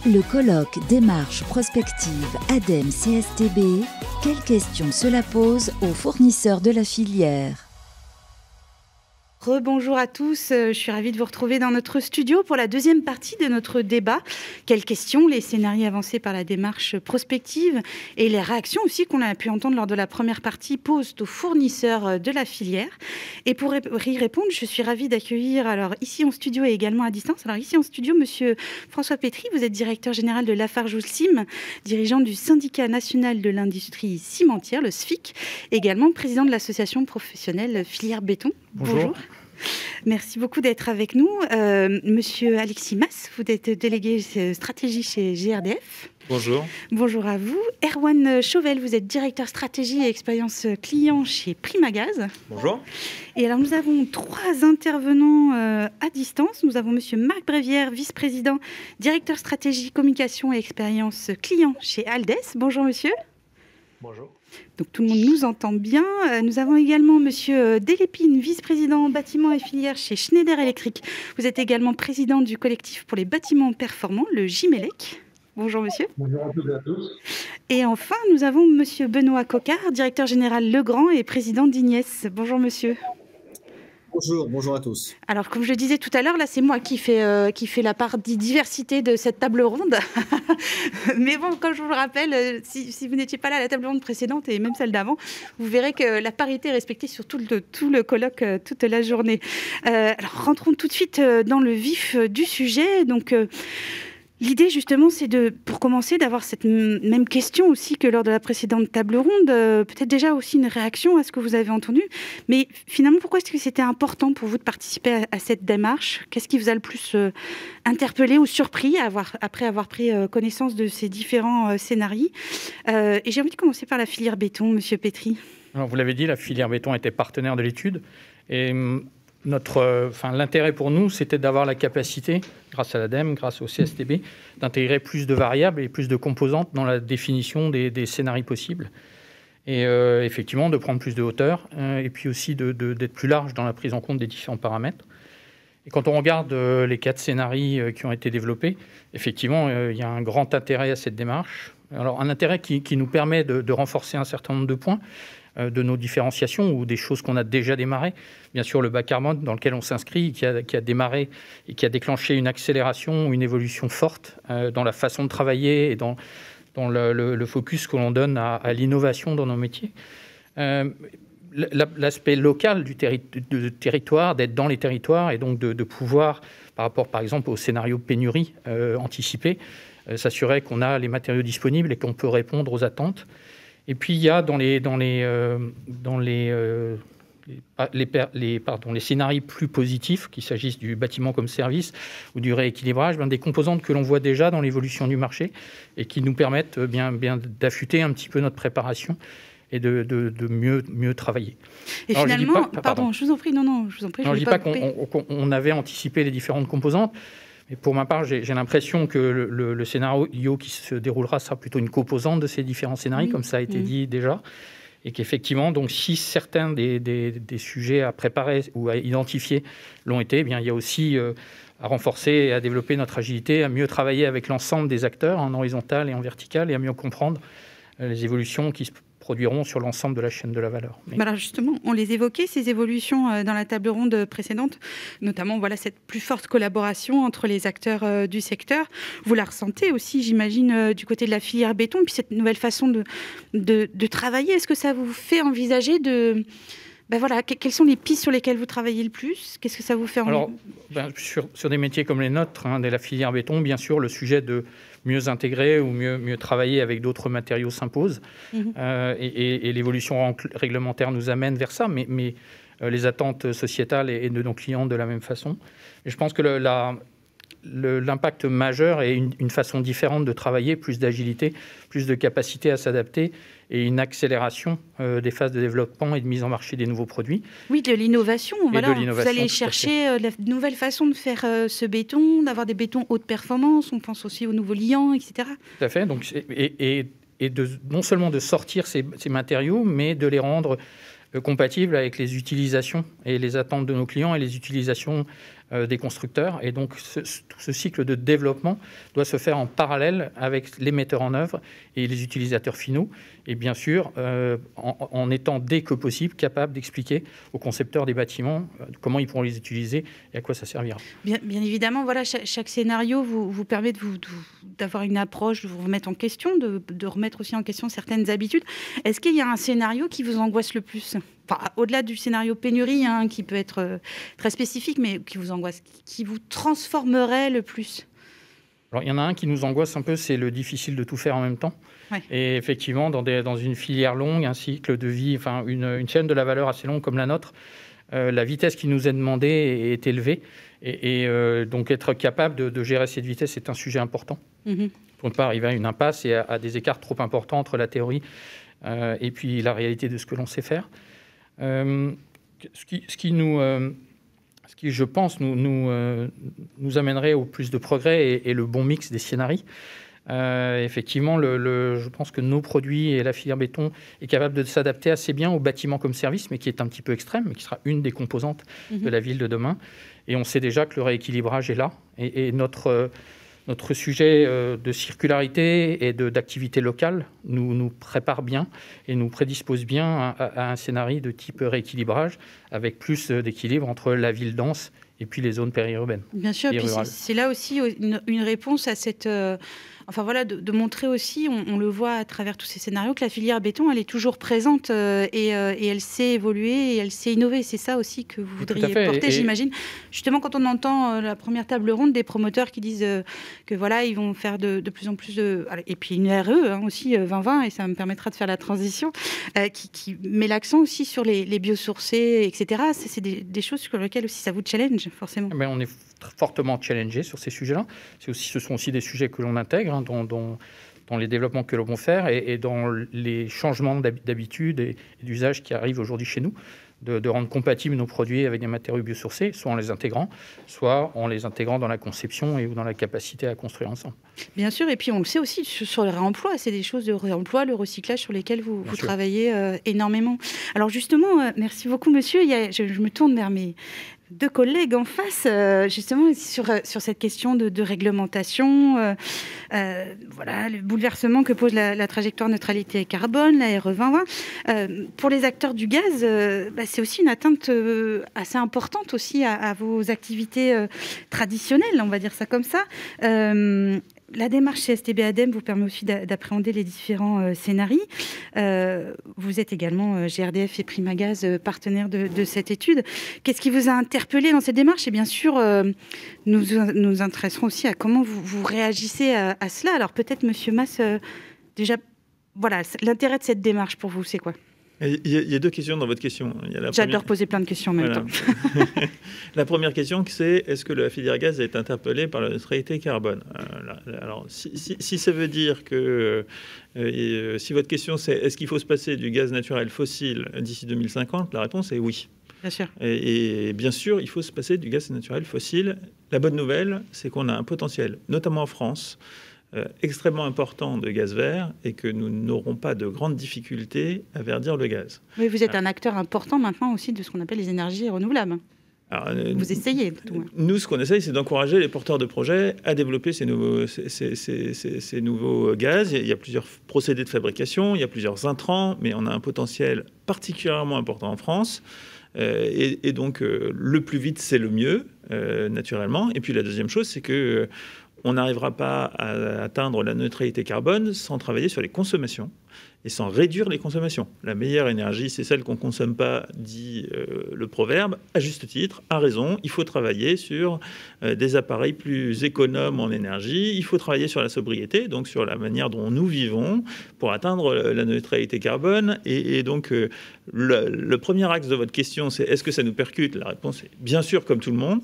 Le colloque Démarche prospective ADEME-CSTB, quelles questions cela pose aux fournisseurs de la filière ? Rebonjour à tous, je suis ravie de vous retrouver dans notre studio pour la deuxième partie de notre débat. Quelles questions les scénarios avancés par la démarche prospective et les réactions aussi qu'on a pu entendre lors de la première partie posent aux fournisseurs de la filière. Et pour y répondre, je suis ravie d'accueillir alors ici en studio et également à distance. Alors ici en studio, monsieur François Pétry, vous êtes directeur général de Lafarge-Holcim, dirigeant du syndicat national de l'industrie cimentière, le SFIC, également président de l'association professionnelle filière béton. Bonjour. Merci beaucoup d'être avec nous. Monsieur Alexis Mas, vous êtes délégué stratégie chez GRDF. Bonjour. Bonjour à vous. Erwan Chauvel, vous êtes directeur stratégie et expérience client chez Primagaz. Bonjour. Et alors nous avons trois intervenants à distance. Nous avons monsieur Marc Brévière, vice-président, directeur stratégie, communication et expérience client chez Aldes. Bonjour monsieur. Bonjour. Donc tout le monde nous entend bien. Nous avons également monsieur Delépine, vice-président bâtiments et filières chez Schneider Electric. Vous êtes également président du collectif pour les bâtiments performants, le GIMELEC. Bonjour monsieur. Bonjour à toutes et à tous. Et enfin, nous avons monsieur Benoît Coquart, directeur général Legrand et président d'Ignès. Bonjour monsieur. Bonjour à tous. Alors, comme je le disais tout à l'heure, là, c'est moi qui fais la part de diversité de cette table ronde. Mais bon, comme je vous le rappelle, si vous n'étiez pas là à la table ronde précédente et même celle d'avant, vous verrez que la parité est respectée sur tout le colloque toute la journée. Alors, rentrons tout de suite dans le vif du sujet. Donc, l'idée, justement, c'est pour commencer, d'avoir cette même question aussi que lors de la précédente table ronde, peut-être déjà aussi une réaction à ce que vous avez entendu. Mais finalement, pourquoi est-ce que c'était important pour vous de participer à cette démarche ? Qu'est-ce qui vous a le plus interpellé ou surpris après avoir pris connaissance de ces différents scénarios ? Et j'ai envie de commencer par la filière béton, monsieur Pétry. Alors, vous l'avez dit, la filière béton était partenaire de l'étude. Et l'intérêt pour nous, c'était d'avoir la capacité, grâce à l'ADEME, grâce au CSTB, d'intégrer plus de variables et plus de composantes dans la définition des scénarios possibles. Et effectivement, de prendre plus de hauteur et puis aussi d'être plus large dans la prise en compte des différents paramètres. Et quand on regarde les 4 scénarios qui ont été développés, effectivement, il y a un grand intérêt à cette démarche. Alors, un intérêt qui nous permet de renforcer un certain nombre de points, de nos différenciations ou des choses qu'on a déjà démarrées. Bien sûr, le bas carbone dans lequel on s'inscrit, qui a démarré et qui a déclenché une accélération, une évolution forte dans la façon de travailler et dans le focus que l'on donne à l'innovation dans nos métiers. L'aspect local du territoire, d'être dans les territoires et donc de pouvoir, par rapport par exemple au scénario pénurie anticipé, s'assurer qu'on a les matériaux disponibles et qu'on peut répondre aux attentes. Et puis il y a dans les scénarios plus positifs, qu'il s'agisse du bâtiment comme service ou du rééquilibrage, des composantes que l'on voit déjà dans l'évolution du marché et qui nous permettent bien d'affûter un petit peu notre préparation et de mieux travailler. Et alors, finalement, pardon, je vous en prie, je ne dis pas qu'on avait anticipé les différentes composantes. Mais pour ma part, j'ai l'impression que le scénario qui se déroulera sera plutôt une composante de ces différents scénarios, comme ça a été dit déjà, et qu'effectivement, donc, si certains des sujets à préparer ou à identifier l'ont été, il y a aussi à renforcer et à développer notre agilité, à mieux travailler avec l'ensemble des acteurs en horizontal et en vertical, et à mieux comprendre les évolutions qui se produiront sur l'ensemble de la chaîne de la valeur. Alors justement, on les évoquait, ces évolutions dans la table ronde précédente, notamment cette plus forte collaboration entre les acteurs du secteur. Vous la ressentez aussi, j'imagine, du côté de la filière béton, et puis cette nouvelle façon de travailler. Est-ce que ça vous fait envisager quelles sont les pistes sur lesquelles vous travaillez le plus ? Qu'est-ce que ça vous fait envisager ? Alors, sur des métiers comme les nôtres, de la filière béton, bien sûr, le sujet de mieux intégrer ou mieux travailler avec d'autres matériaux s'impose. Et l'évolution réglementaire nous amène vers ça, mais les attentes sociétales et de nos clients de la même façon. Et je pense que l'impact majeur est une façon différente de travailler, plus d'agilité, plus de capacité à s'adapter et une accélération des phases de développement et de mise en marché des nouveaux produits. Oui, de l'innovation. Vous allez chercher la nouvelle façon de faire ce béton, d'avoir des bétons haute performance. On pense aussi aux nouveaux liants, etc. Tout à fait. Donc, et non seulement de sortir ces matériaux, mais de les rendre compatibles avec les utilisations et les attentes de nos clients et les utilisations des constructeurs. Et donc, tout ce cycle de développement doit se faire en parallèle avec les metteurs en œuvre et les utilisateurs finaux. Et bien sûr, en étant dès que possible capable d'expliquer aux concepteurs des bâtiments comment ils pourront les utiliser et à quoi ça servira. Bien évidemment, voilà, chaque scénario vous permet d'avoir une approche, de vous remettre en question, de remettre aussi en question certaines habitudes. Est-ce qu'il y a un scénario qui vous angoisse le plus ? Enfin, au-delà du scénario pénurie, qui peut être très spécifique, mais qui vous angoisse, qui vous transformerait le plus ? Alors, il y en a un qui nous angoisse un peu, c'est le difficile de tout faire en même temps. Ouais. Et effectivement, dans une filière longue, un cycle de vie, enfin une chaîne de la valeur assez longue comme la nôtre, la vitesse qui nous est demandée est élevée. Et donc, être capable de gérer cette vitesse est un sujet important. Pour ne pas arriver à une impasse et à des écarts trop importants entre la théorie et puis la réalité de ce que l'on sait faire. Ce qui, je pense, nous amènerait au plus de progrès et le bon mix des scénarios. Effectivement, je pense que nos produits et la filière béton est capable de s'adapter assez bien au bâtiment comme service, mais qui est un petit peu extrême, mais qui sera une des composantes de la ville de demain. Et on sait déjà que le rééquilibrage est là. Et notre sujet de circularité et d'activité locale nous prépare bien et nous prédispose bien à un scénario de type rééquilibrage, avec plus d'équilibre entre la ville dense et puis les zones périurbaines. Bien sûr, et puis c'est là aussi une réponse à cette... Enfin voilà, de montrer aussi, on le voit à travers tous ces scénarios, que la filière béton, elle est toujours présente et elle sait évoluer et elle sait innover. C'est ça aussi que vous voudriez porter, j'imagine. Justement, quand on entend la première table ronde des promoteurs qui disent que voilà, ils vont faire de plus en plus de... Et puis une RE aussi, 2020, et ça me permettra de faire la transition, qui met l'accent aussi sur les biosourcés, etc. C'est des choses sur lesquelles aussi ça vous challenge, forcément. Mais on est fortement challengé sur ces sujets-là. Ce sont aussi des sujets que l'on intègre dans les développements que l'on va faire et dans les changements d'habitude et d'usage qui arrivent aujourd'hui chez nous, de rendre compatibles nos produits avec des matériaux biosourcés, soit en les intégrant, soit en les intégrant dans la conception ou dans la capacité à construire ensemble. Bien sûr, et puis on le sait aussi sur le réemploi, c'est des choses de réemploi, le recyclage sur lesquelles vous travaillez énormément. Alors justement, merci beaucoup monsieur, je me tourne vers mes deux collègues en face, justement, sur cette question de réglementation, voilà, le bouleversement que pose la trajectoire neutralité carbone, la RE 2020. Pour les acteurs du gaz, c'est aussi une atteinte assez importante aussi à vos activités traditionnelles, on va dire ça comme ça. La démarche CSTB ADEME vous permet aussi d'appréhender les différents scénarios. Vous êtes également GRDF et Primagaz partenaires de cette étude. Qu'est-ce qui vous a interpellé dans cette démarche ? Et bien sûr, nous intéresserons aussi à comment vous réagissez à cela. Alors peut-être, Monsieur Mas, déjà, voilà, l'intérêt de cette démarche pour vous, c'est quoi ? Il y a deux questions dans votre question. J'adore poser plein de questions en même temps. La première question, c'est est-ce que la filière gaz est interpellée par la neutralité carbone ? Alors, si ça veut dire que... si votre question, c'est est-ce qu'il faut se passer du gaz naturel fossile d'ici 2050 ? La réponse est oui. Bien sûr. Et bien sûr, il faut se passer du gaz naturel fossile. La bonne nouvelle, c'est qu'on a un potentiel, notamment en France, extrêmement important de gaz vert et que nous n'aurons pas de grandes difficultés à verdir le gaz. Oui, vous êtes un acteur important maintenant aussi de ce qu'on appelle les énergies renouvelables. Alors, vous essayez tout. Nous, ce qu'on essaye, c'est d'encourager les porteurs de projets à développer ces nouveaux gaz. Il y a plusieurs procédés de fabrication, il y a plusieurs intrants, mais on a un potentiel particulièrement important en France. Et donc, le plus vite, c'est le mieux, naturellement. Et puis, la deuxième chose, c'est que on n'arrivera pas à atteindre la neutralité carbone sans travailler sur les consommations et sans réduire les consommations. La meilleure énergie, c'est celle qu'on ne consomme pas, dit le proverbe, à juste titre, à raison. Il faut travailler sur des appareils plus économes en énergie, il faut travailler sur la sobriété, donc sur la manière dont nous vivons pour atteindre la neutralité carbone. Et donc, le premier axe de votre question, c'est est-ce que ça nous percute ? La réponse est bien sûr, comme tout le monde.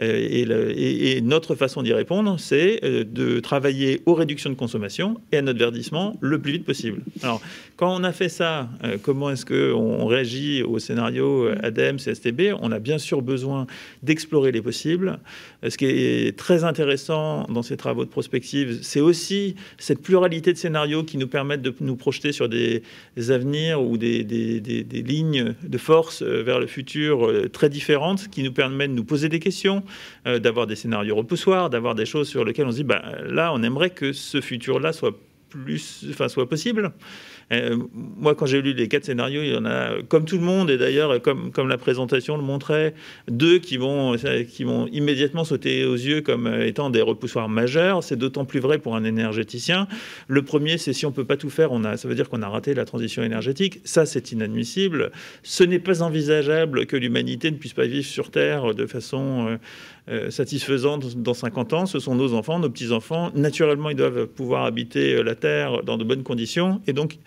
Et notre façon d'y répondre, c'est de travailler aux réductions de consommation et à notre verdissement le plus vite possible. Alors, Alors, quand on a fait ça, comment est-ce qu'on réagit au scénario ADEME, CSTB? On a bien sûr besoin d'explorer les possibles. Ce qui est très intéressant dans ces travaux de prospective, c'est aussi cette pluralité de scénarios qui nous permettent de nous projeter sur des avenirs ou des lignes de force vers le futur très différentes, qui nous permettent de nous poser des questions, d'avoir des scénarios repoussoirs, d'avoir des choses sur lesquelles on se dit, là, on aimerait que ce futur-là soit possible. Moi, quand j'ai lu les 4 scénarios, il y en a, comme tout le monde, et d'ailleurs, comme la présentation le montrait, 2 qui vont immédiatement sauter aux yeux comme étant des repoussoirs majeurs. C'est d'autant plus vrai pour un énergéticien. Le premier, c'est si on ne peut pas tout faire, ça veut dire qu'on a raté la transition énergétique. Ça, c'est inadmissible. Ce n'est pas envisageable que l'humanité ne puisse pas vivre sur Terre de façon satisfaisante dans 50 ans. Ce sont nos enfants, nos petits-enfants. Naturellement, ils doivent pouvoir habiter la Terre dans de bonnes conditions. Et donc,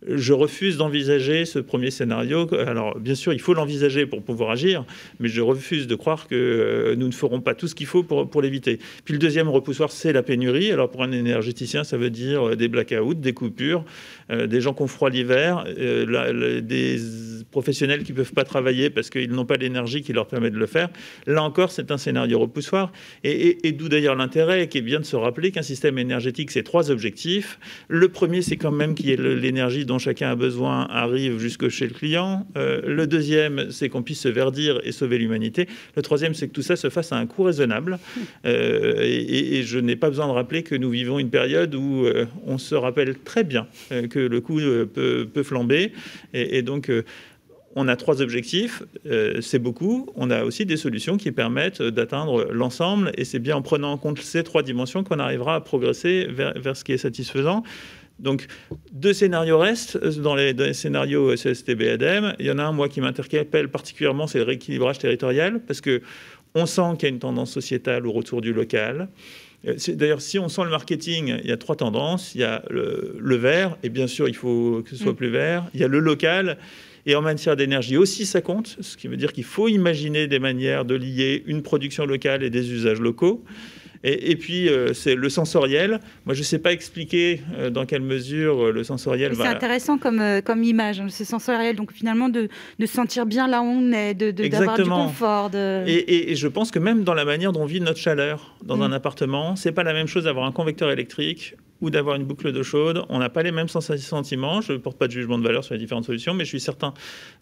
je refuse d'envisager ce premier scénario. Alors, bien sûr, il faut l'envisager pour pouvoir agir, mais je refuse de croire que nous ne ferons pas tout ce qu'il faut pour l'éviter. Puis le deuxième repoussoir, c'est la pénurie. Alors, pour un énergéticien, ça veut dire des blackouts, des coupures, des gens qui ont froid l'hiver, des professionnels qui ne peuvent pas travailler parce qu'ils n'ont pas l'énergie qui leur permet de le faire. Là encore, c'est un scénario repoussoir. Et d'où d'ailleurs l'intérêt qui est bien de se rappeler qu'un système énergétique, c'est 3 objectifs. Le premier, c'est quand même qu'il y ait l'énergie dont chacun a besoin arrive jusque chez le client. Le deuxième, c'est qu'on puisse se verdir et sauver l'humanité. Le troisième, c'est que tout ça se fasse à un coût raisonnable. Et je n'ai pas besoin de rappeler que nous vivons une période où on se rappelle très bien que le coût peut flamber. Et donc, on a 3 objectifs, c'est beaucoup. On a aussi des solutions qui permettent d'atteindre l'ensemble. Et c'est bien en prenant en compte ces 3 dimensions qu'on arrivera à progresser vers ce qui est satisfaisant. Donc, 2 scénarios restent dans les scénarios CSTB ADEME. Il y en a un, moi, qui m'interpelle particulièrement, c'est le rééquilibrage territorial, parce qu'on sent qu'il y a une tendance sociétale au retour du local. D'ailleurs, si on sent le marketing, il y a 3 tendances. Il y a le vert, et bien sûr, il faut que ce soit plus vert. Il y a le local. Et en matière d'énergie aussi, ça compte, ce qui veut dire qu'il faut imaginer des manières de lier une production locale et des usages locaux. Et puis, c'est le sensoriel. Moi, je ne sais pas expliquer dans quelle mesure le sensoriel va... C'est intéressant comme image, ce sensoriel. Donc, finalement, de se sentir bien là où on est, d'avoir du confort. Et je pense que même dans la manière dont on vit notre chaleur dans un appartement, ce n'est pas la même chose d'avoir un convecteur électrique ou d'avoir une boucle d'eau chaude. On n'a pas les mêmes sentiments. Je ne porte pas de jugement de valeur sur les différentes solutions, mais je suis certain,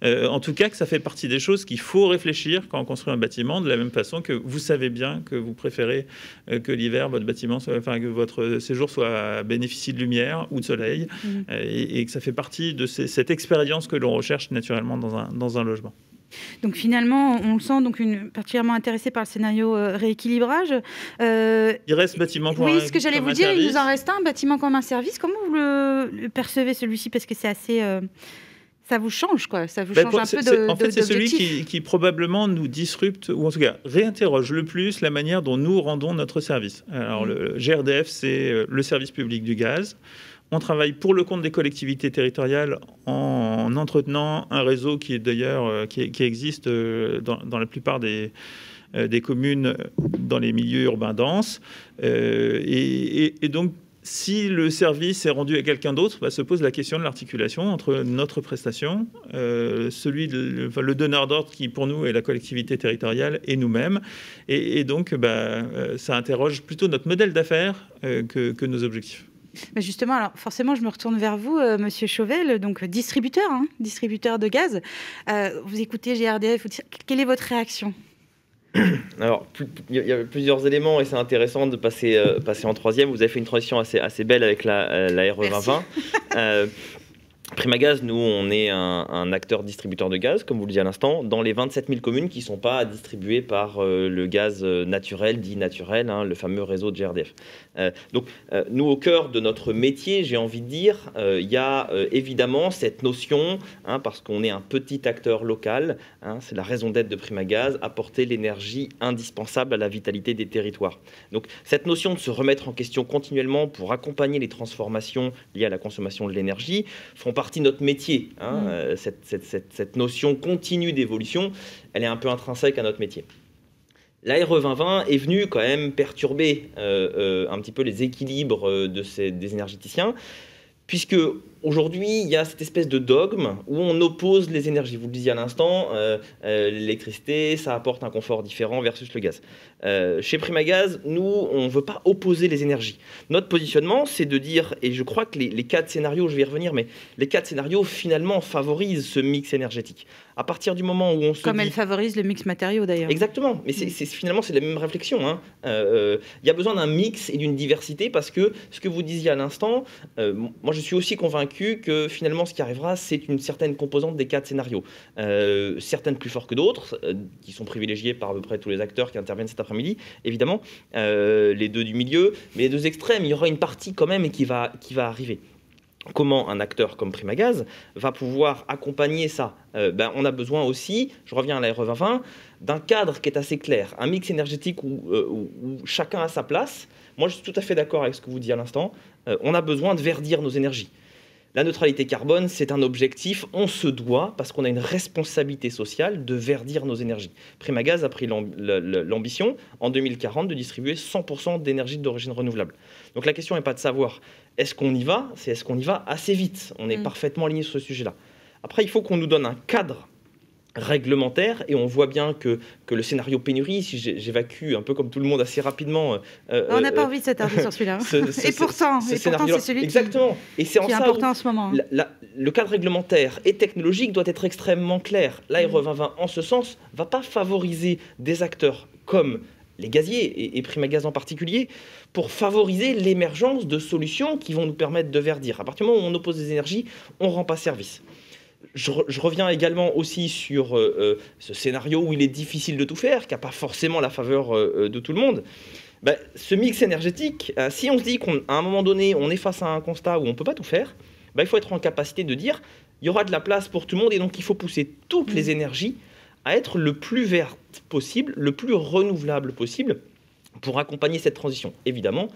en tout cas, que ça fait partie des choses qu'il faut réfléchir quand on construit un bâtiment, de la même façon que vous savez bien que vous préférez que l'hiver, votre bâtiment, que votre séjour bénéficie de lumière ou de soleil, et que ça fait partie de cette expérience que l'on recherche naturellement dans un logement. Donc finalement, on le sent particulièrement intéressé par le scénario rééquilibrage. Il reste bâtiment comme un service. Oui, ce que j'allais vous dire, il nous en reste un, bâtiment comme un service. Comment vous le percevez, celui-ci? Parce que c'est assez... ça vous change, quoi. Ça vous change un peu de... En fait, c'est celui qui probablement nous disrupte, ou en tout cas réinterroge le plus la manière dont nous rendons notre service. Alors, le GRDF, c'est le service public du gaz. On travaille pour le compte des collectivités territoriales en entretenant un réseau qui est d'ailleurs qui existe dans la plupart des communes dans les milieux urbains denses. Et donc, si le service est rendu à quelqu'un d'autre, se pose la question de l'articulation entre notre prestation, le donneur d'ordre qui pour nous est la collectivité territoriale et nous-mêmes. Et donc, ça interroge plutôt notre modèle d'affaires que nos objectifs. Justement, alors forcément, je me retourne vers vous, Monsieur Chauvel, donc distributeur de gaz. Vous écoutez GRDF, quelle est votre réaction? Alors, il y a plusieurs éléments et c'est intéressant de passer en troisième. Vous avez fait une transition assez belle avec la RE 2020. Primagaz, nous, on est un acteur distributeur de gaz, comme vous le disiez à l'instant, dans les 27 000 communes qui ne sont pas distribuées par le gaz naturel, dit naturel, le fameux réseau de GRDF. Donc, nous, au cœur de notre métier, j'ai envie de dire, il y a évidemment cette notion, parce qu'on est un petit acteur local, c'est la raison d'être de Primagaz, apporter l'énergie indispensable à la vitalité des territoires. Donc, cette notion de se remettre en question continuellement pour accompagner les transformations liées à la consommation de l'énergie font partie de notre métier. Cette notion continue d'évolution, elle est un peu intrinsèque à notre métier. La RE 2020 est venue quand même perturber un petit peu les équilibres des énergéticiens, puisque Aujourd'hui, il y a cette espèce de dogme où on oppose les énergies. Vous le disiez à l'instant, l'électricité, ça apporte un confort différent versus le gaz. Chez Primagaz, nous, on ne veut pas opposer les énergies. Notre positionnement, c'est de dire, et je crois que les 4 scénarios, je vais y revenir, mais les 4 scénarios, finalement, favorisent ce mix énergétique. À partir du moment où on se Comme elle favorise le mix matériaux, d'ailleurs. Exactement, mais finalement, c'est la même réflexion. Hein. Y a besoin d'un mix et d'une diversité parce que, ce que vous disiez à l'instant, moi, je suis aussi convaincu que finalement ce qui arrivera, c'est une certaine composante des 4 scénarios. Certaines plus fortes que d'autres, qui sont privilégiées par à peu près tous les acteurs qui interviennent cet après-midi, évidemment, les 2 du milieu, mais les 2 extrêmes, il y aura une partie quand même qui va arriver. Comment un acteur comme Primagaz va pouvoir accompagner ça? On a besoin aussi, je reviens à la RE 2020, d'un cadre qui est assez clair, un mix énergétique où chacun a sa place. Moi, je suis tout à fait d'accord avec ce que vous dites à l'instant. On a besoin de verdir nos énergies. La neutralité carbone, c'est un objectif, on se doit, parce qu'on a une responsabilité sociale, de verdir nos énergies. Primagaz a pris l'ambition, en 2040, de distribuer 100% d'énergie d'origine renouvelable. Donc la question n'est pas de savoir est-ce qu'on y va, c'est est-ce qu'on y va assez vite. On est parfaitement aligné sur ce sujet-là. Après, il faut qu'on nous donne un cadre réglementaire, et on voit bien que le scénario pénurie, si j'évacue un peu comme tout le monde assez rapidement... on n'a pas envie de s'attarder sur celui-là. Et pourtant, c'est celui exactement. Et c'est qui est important en ce moment. Le cadre réglementaire et technologique doit être extrêmement clair. La RE 2020, en ce sens, ne va pas favoriser des acteurs comme les gaziers, et Primagaz en particulier, pour favoriser l'émergence de solutions qui vont nous permettre de verdir. À partir du moment où on oppose des énergies, on ne rend pas service. Je reviens également aussi sur ce scénario où il est difficile de tout faire, qui n'a pas forcément la faveur de tout le monde. Ce mix énergétique, si on se dit qu'à un moment donné, on est face à un constat où on ne peut pas tout faire, il faut être en capacité de dire il y aura de la place pour tout le monde, et donc il faut pousser toutes les énergies à être le plus verte possible, le plus renouvelable possible pour accompagner cette transition. Évidemment,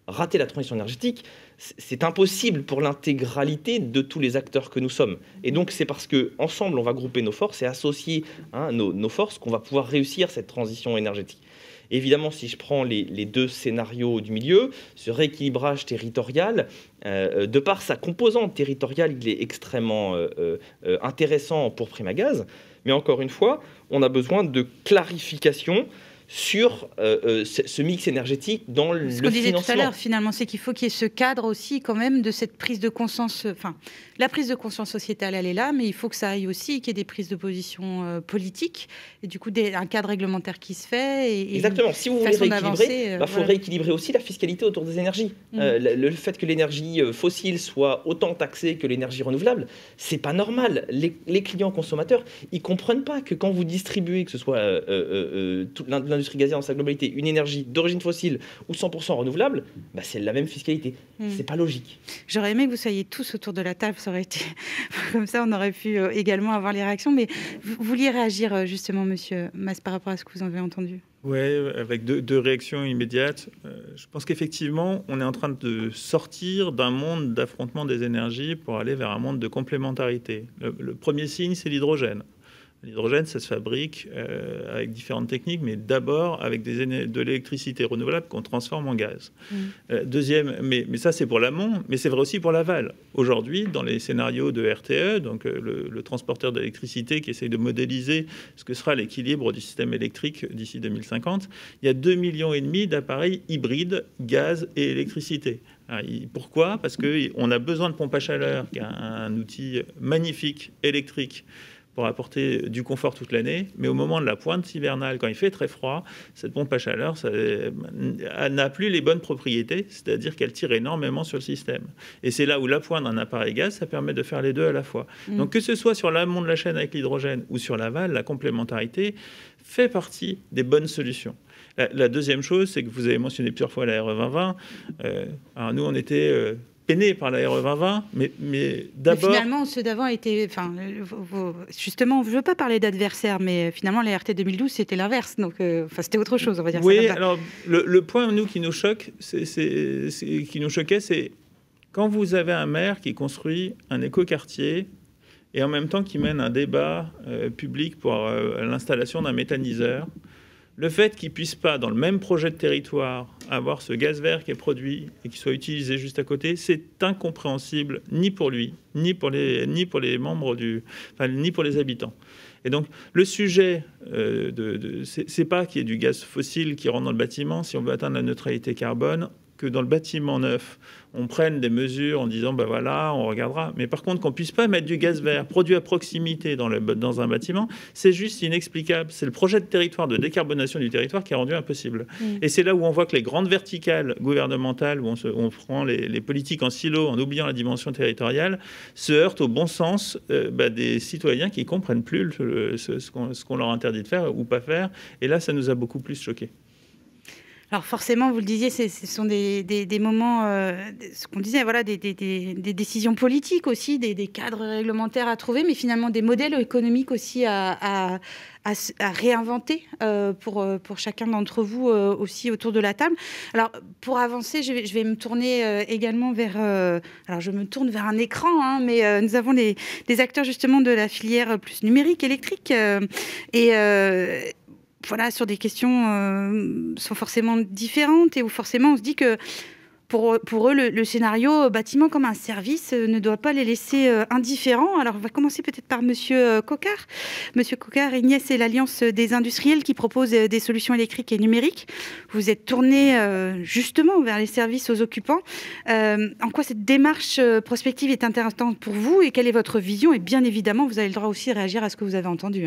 rater la transition énergétique, c'est impossible pour l'intégralité de tous les acteurs que nous sommes. Et donc, c'est parce qu'ensemble, on va grouper nos forces et associer nos forces qu'on va pouvoir réussir cette transition énergétique. Évidemment, si je prends les 2 scénarios du milieu, ce rééquilibrage territorial, de par sa composante territoriale, il est extrêmement intéressant pour Primagaz. Mais encore une fois, on a besoin de clarification sur ce mix énergétique dans le financement. Ce qu'on disait tout à l'heure, finalement, c'est qu'il faut qu'il y ait ce cadre aussi, quand même, de cette prise de conscience. Enfin, la prise de conscience sociétale, elle est là, mais il faut que ça aille aussi, qu'il y ait des prises de position politiques, et du coup, un cadre réglementaire qui se fait. Exactement. Si vous voulez rééquilibrer, faut rééquilibrer aussi la fiscalité autour des énergies. Le fait que l'énergie fossile soit autant taxée que l'énergie renouvelable, c'est pas normal. Les clients consommateurs, ils comprennent pas que quand vous distribuez, que ce soit toute l'industrie gazière dans sa globalité, une énergie d'origine fossile ou 100% renouvelable, c'est la même fiscalité. C'est pas logique. J'aurais aimé que vous soyez tous autour de la table, ça aurait été comme ça, on aurait pu également avoir les réactions. Mais vous vouliez réagir justement, Monsieur Mas, par rapport à ce que vous avez entendu? Oui, avec deux réactions immédiates. Je pense qu'effectivement, on est en train de sortir d'un monde d'affrontement des énergies pour aller vers un monde de complémentarité. Le premier signe, c'est l'hydrogène. L'hydrogène, ça se fabrique avec différentes techniques, mais d'abord avec de l'électricité renouvelable qu'on transforme en gaz. Deuxième, mais ça c'est pour l'amont, mais c'est vrai aussi pour l'aval. Aujourd'hui, dans les scénarios de RTE, donc le transporteur d'électricité qui essaye de modéliser ce que sera l'équilibre du système électrique d'ici 2050, il y a 2,5 millions d'appareils hybrides, gaz et électricité. Pourquoi ? Parce qu'on a besoin de pompe à chaleur, qui est un outil magnifique, électrique, pour apporter du confort toute l'année, mais au moment de la pointe hivernale, quand il fait très froid, cette pompe à chaleur elle n'a plus les bonnes propriétés, c'est-à-dire qu'elle tire énormément sur le système. Et c'est là où la pointe d'un appareil gaz, ça permet de faire les deux à la fois. Donc que ce soit sur l'amont de la chaîne avec l'hydrogène ou sur l'aval, la complémentarité fait partie des bonnes solutions. La deuxième chose, c'est que vous avez mentionné plusieurs fois la RE 2020. Alors nous, on était... peiné par la RE 2020, mais d'abord... Finalement, ceux d'avant étaient... justement, je ne veux pas parler d'adversaire, mais finalement, la RT 2012, c'était l'inverse. Donc, c'était autre chose, on va dire. Oui, alors, le point, nous, qui nous choque, qui nous choquait, c'est quand vous avez un maire qui construit un écoquartier et en même temps qui mène un débat public pour l'installation d'un méthaniseur. le fait qu'ils ne puissent pas, dans le même projet de territoire, avoir ce gaz vert qui est produit et qui soit utilisé juste à côté, c'est incompréhensible, ni pour lui, ni pour les membres ni pour les habitants. Et donc, le sujet, c'est pas qu'il y ait du gaz fossile qui rentre dans le bâtiment si on veut atteindre la neutralité carbone, que dans le bâtiment neuf, on prenne des mesures en disant, ben voilà, on regardera. Mais par contre, qu'on puisse pas mettre du gaz vert produit à proximité dans un bâtiment, c'est juste inexplicable. C'est le projet de territoire, de décarbonation du territoire qui est rendu impossible. Et c'est là où on voit que les grandes verticales gouvernementales, où on prend les politiques en silo en oubliant la dimension territoriale, se heurtent au bon sens des citoyens qui comprennent plus ce qu'on leur interdit de faire ou pas faire. Et là, ça nous a beaucoup plus choqués. Alors forcément, vous le disiez, ce sont des moments, ce qu'on disait, voilà, des décisions politiques aussi, des cadres réglementaires à trouver, mais finalement des modèles économiques aussi à réinventer pour chacun d'entre vous aussi autour de la table. Alors pour avancer, je vais me tourner également vers... alors je me tourne vers un écran, mais nous avons des acteurs justement de la filière plus numérique, électrique, voilà, sur des questions sont forcément différentes et où forcément on se dit que pour eux, le scénario bâtiment comme un service ne doit pas les laisser indifférents. Alors, on va commencer peut-être par Monsieur Coquart. Monsieur Coquart, Ignace, c'est l'Alliance des industriels qui propose des solutions électriques et numériques. Vous êtes tourné justement vers les services aux occupants. En quoi cette démarche prospective est intéressante pour vous et quelle est votre vision? Et bien évidemment, vous avez le droit aussi de réagir à ce que vous avez entendu.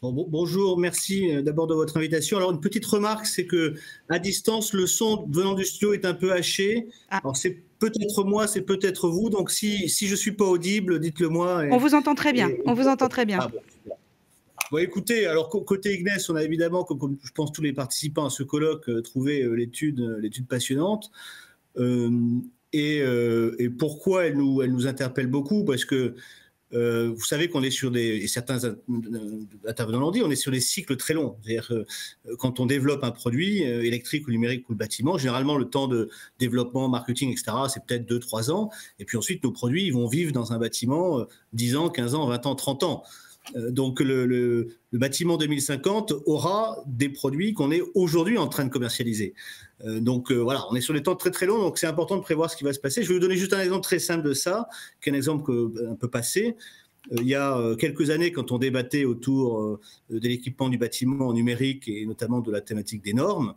Bonjour, merci d'abord de votre invitation. Alors, une petite remarque, c'est qu'à distance, le son venant du studio est un peu haché. Alors, c'est peut-être moi, c'est peut-être vous. Donc, si je ne suis pas audible, dites-le moi. On vous entend très bien. On vous entend très bien. Bon, écoutez, alors côté Ignace, on a évidemment, comme je pense tous les participants à ce colloque, trouvé l'étude passionnante. Et pourquoi elle nous interpelle beaucoup? Parce que vous savez qu'on est sur et certains intervenants l'ont dit, on est sur des cycles très longs. C'est-à-dire quand on développe un produit électrique ou numérique ou le bâtiment, généralement le temps de développement, marketing, etc., c'est peut-être 2-3 ans. Et puis ensuite, nos produits ils vont vivre dans un bâtiment 10 ans, 15 ans, 20 ans, 30 ans. Donc le bâtiment 2050 aura des produits qu'on est aujourd'hui en train de commercialiser. Donc voilà, on est sur des temps très très longs, donc c'est important de prévoir ce qui va se passer. Je vais vous donner juste un exemple très simple de ça, qui est un exemple un peu passé. Il y a quelques années, quand on débattait autour de l'équipement du bâtiment numérique et notamment de la thématique des normes,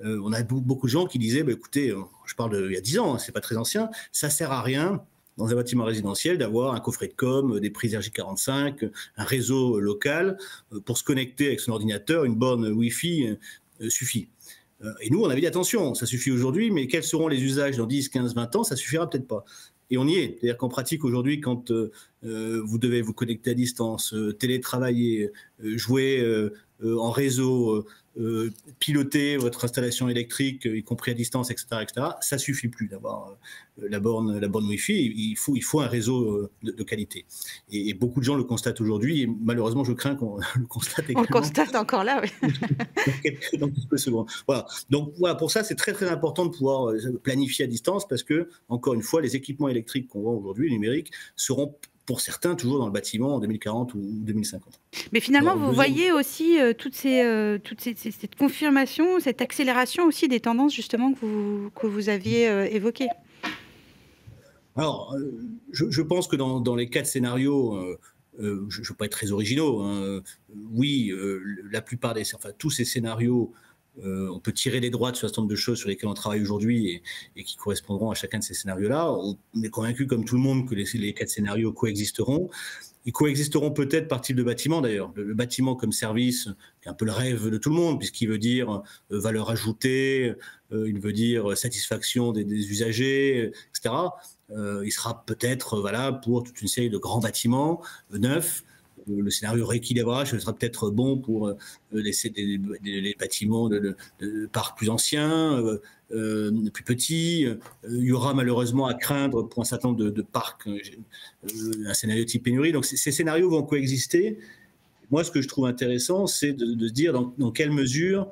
on a beaucoup de gens qui disaient, écoutez, je parle d'il y a 10 ans, c'est pas très ancien, ça sert à rien dans un bâtiment résidentiel d'avoir un coffret de com, des prises RJ45, un réseau local. Pour se connecter avec son ordinateur, une borne Wi-Fi suffit. Et nous, on avait dit attention, ça suffit aujourd'hui, mais quels seront les usages dans 10, 15, 20 ans? Ça suffira peut-être pas. Et on y est. C'est-à-dire qu'en pratique, aujourd'hui, quand vous devez vous connecter à distance, télétravailler, jouer en réseau, piloter votre installation électrique, y compris à distance, etc., ça suffit plus d'avoir la borne Wi-Fi. Il faut un réseau de qualité. Et beaucoup de gens le constatent aujourd'hui. Et malheureusement, je crains qu'on le constate également. On le constate encore là, oui. dans quelques secondes. Voilà. Donc voilà, pour ça, c'est très très important de pouvoir planifier à distance parce que, encore une fois, les équipements électriques qu'on vend aujourd'hui, numériques, seront pour certains toujours dans le bâtiment en 2040 ou 2050. Mais finalement, vous voyez aussi cette confirmation, cette accélération aussi des tendances justement que vous aviez évoquées. Alors, je pense que dans les 4 scénarios, je ne veux pas être très originaux, oui, la plupart tous ces scénarios, on peut tirer des droits sur un certain nombre de choses sur lesquelles on travaille aujourd'hui et qui correspondront à chacun de ces scénarios-là. On est convaincu, comme tout le monde, que les 4 scénarios coexisteront. Ils coexisteront peut-être par type de bâtiment, d'ailleurs. Le bâtiment comme service, qui est un peu le rêve de tout le monde, puisqu'il veut dire valeur ajoutée, il veut dire satisfaction des usagers, etc. Il sera peut-être valable pour toute une série de grands bâtiments neufs. Le scénario rééquilibrage sera peut-être bon pour les bâtiments de parcs plus anciens, plus petits. Il y aura malheureusement à craindre pour un certain nombre de parcs un scénario type pénurie. Donc ces scénarios vont coexister. Moi, ce que je trouve intéressant, c'est de se dire dans quelle mesure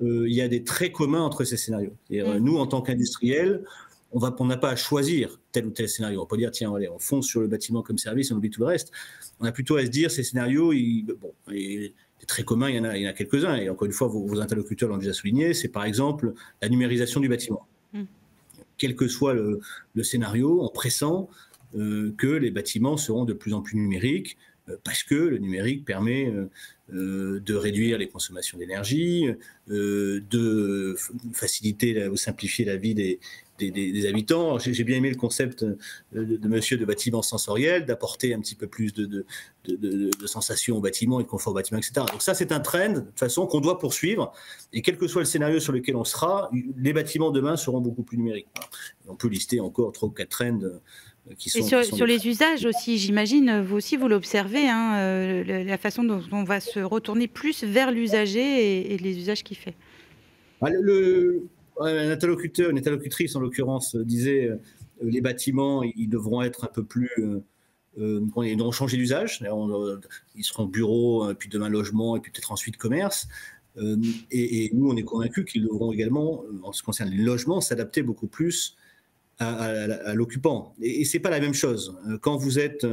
il y a des traits communs entre ces scénarios. Nous, en tant qu'industriels, on n'a pas à choisir tel ou tel scénario. On peut dire, tiens, allez, on fonce sur le bâtiment comme service, on oublie tout le reste. On a plutôt à se dire, ces scénarios, très commun, il y en a quelques-uns. Et encore une fois, vos interlocuteurs l'ont déjà souligné, c'est par exemple la numérisation du bâtiment. Quel que soit le scénario, en pressant que les bâtiments seront de plus en plus numériques, parce que le numérique permet de réduire les consommations d'énergie, de faciliter ou simplifier la vie des habitants. J'ai bien aimé le concept de monsieur de bâtiment sensoriel, d'apporter un petit peu plus de sensations au bâtiment et de confort au bâtiment, etc. Donc ça, c'est un trend, de toute façon, qu'on doit poursuivre. Et quel que soit le scénario sur lequel on sera, les bâtiments demain seront beaucoup plus numériques. On peut lister encore 3 ou 4 trends qui sont... sur les usages aussi, j'imagine, vous aussi, vous l'observez, hein, la façon dont on va se retourner plus vers l'usager et les usages qu'il fait. Un interlocuteur, une interlocutrice en l'occurrence, disait les bâtiments, ils devront être un peu plus... ils devront changer d'usage. Ils seront bureaux, puis demain logement, et puis peut-être ensuite commerce. Et nous, on est convaincus qu'ils devront également, en ce qui concerne les logements, s'adapter beaucoup plus à l'occupant. Et ce n'est pas la même chose. Quand vous êtes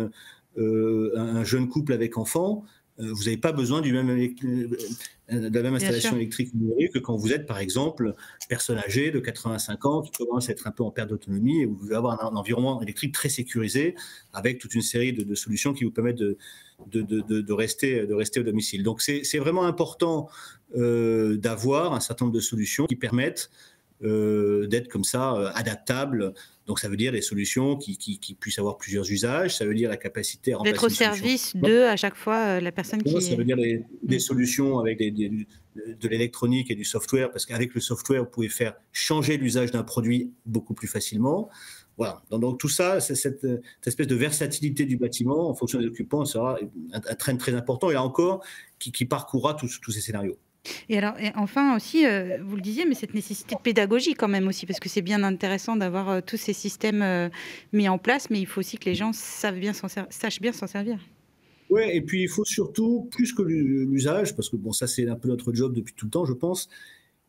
un jeune couple avec enfants, vous n'avez pas besoin de la même installation électrique numérique que quand vous êtes, par exemple, personne âgée de 85 ans qui commence à être un peu en perte d'autonomie et vous devez avoir un environnement électrique très sécurisé avec toute une série de solutions qui vous permettent de rester au domicile. Donc c'est vraiment important d'avoir un certain nombre de solutions qui permettent d'être comme ça adaptables. Donc ça veut dire des solutions qui puissent avoir plusieurs usages, ça veut dire la capacité à remplacer d'être au service de à chaque fois la personne qui... Ça veut dire des solutions avec de l'électronique et du software, parce qu'avec le software, vous pouvez faire changer l'usage d'un produit beaucoup plus facilement. Voilà. Donc tout ça, cette espèce de versatilité du bâtiment en fonction des occupants sera un trend très important, et là encore, qui parcourra tous ces scénarios. Et enfin aussi, vous le disiez, mais cette nécessité de pédagogie quand même aussi, parce que c'est bien intéressant d'avoir tous ces systèmes mis en place, mais il faut aussi que les gens sachent bien s'en servir. Oui, et puis il faut surtout, plus que l'usage, parce que bon, ça c'est un peu notre job depuis tout le temps, je pense,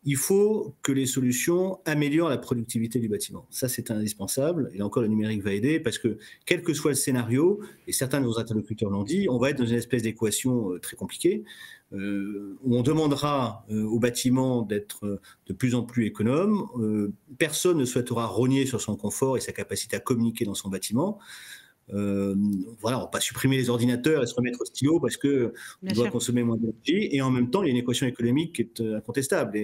il faut que les solutions améliorent la productivité du bâtiment. Ça, c'est indispensable. Et là encore, le numérique va aider, parce que quel que soit le scénario, et certains de nos interlocuteurs l'ont dit, on va être dans une espèce d'équation très compliquée, où on demandera aux bâtiments d'être de plus en plus économes. Personne ne souhaitera rogner sur son confort et sa capacité à communiquer dans son bâtiment. Voilà, on ne va pas supprimer les ordinateurs et se remettre au stylo parce qu'on doit consommer moins d'énergie. Et en même temps, il y a une équation économique qui est incontestable.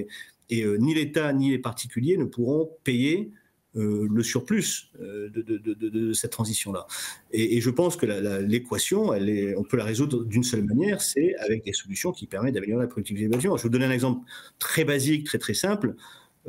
Et ni l'État ni les particuliers ne pourront payer le surplus de cette transition-là. Et je pense que l'équation, on peut la résoudre d'une seule manière, c'est avec des solutions qui permettent d'améliorer la productivité des bâtiments. Je vais vous donner un exemple très basique, très très simple,